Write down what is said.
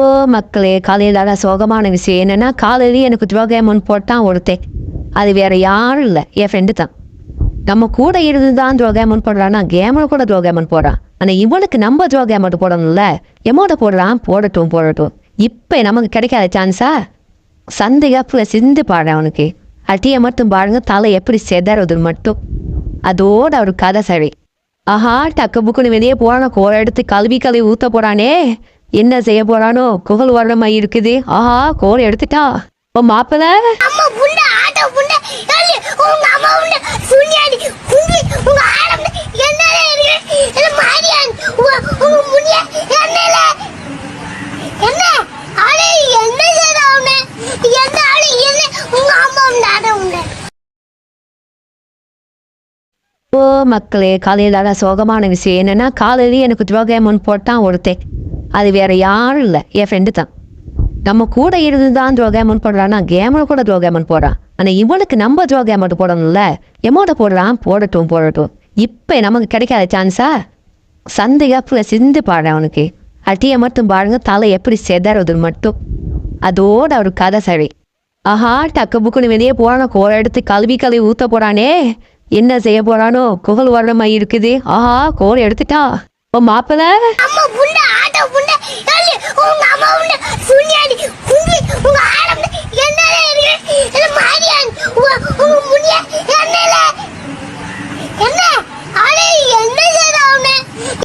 ஓ மக்களே, காலையில சோகமான விஷயம் என்னன்னா, காலையிலேயே எனக்கு துரோகேமன் போட்டான் ஒருத்தன். அது வேற யாரும் இல்லை, என் ஃப்ரெண்டு தான். நம்ம கூட இருந்து தான் துரோகேமன் போடுறான்னா, கேமர் கூட துரோகேமன் போடுறான். ஆனால் இவனுக்கு நம்ம துரோகேமன் போடணும்ல. எமோட போடுறான், போடட்டும். இப்போ நமக்கு கிடைக்காத சான்ஸா? சந்தையாப்புல சிந்து பாடுறேன் அவனுக்கு. அட்டியை மட்டும் பாருங்க, தலை எப்படி செதறதுன்னு மட்டும். அதோட ஒரு கதை சரி. ஆஹா, டக்கு புக்குன்னு வெளியே போறானோ, கோர எடுத்து கழுவி ஊத்த போறானே. என்ன செய்ய போறானோ, குகல் வர்ற மாதிரி இருக்குது. ஆஹா, கோரை எடுத்துட்டா. ஓ மாப்பிள்ள, ஓ மக்களே, காலையில சோகமான விஷயம் என்னன்னா, காலையிலேயே எனக்கு துரோகேமன் போட்டான் ஒருத்தன். அது வேற யாரும் இல்லை, என் ஃப்ரெண்டு தான். நம்ம கூட இருந்து தான் துரோகேமன் போடுறான்னா, கேமர் கூட துரோகேமன் போடுறான். ஆனால் இவனுக்கு நம்ம துரோகேமன் போடணும்ல. எமோட போடுறான், போடட்டும். இப்போ நமக்கு கிடைக்காத சான்ஸா? சந்தையாப்புல சிந்து பாடுறேன் அவனுக்கு. அட்டியை மட்டும் பாருங்க, தலை எப்படி செதறதுன்னு மட்டும். அதோட ஒரு கதை சரி. ஆஹா, டக்கு புக்குன்னு வெளியே போறானோ, கோர எடுத்து கழுவி ஊத்த போறானே. என்ன செய்ய போறானோ, குகல் வர்ற மாதிரி இருக்குது. ஆஹா, கோரை எடுத்துட்டா. ஓ மாப்பிள்ள,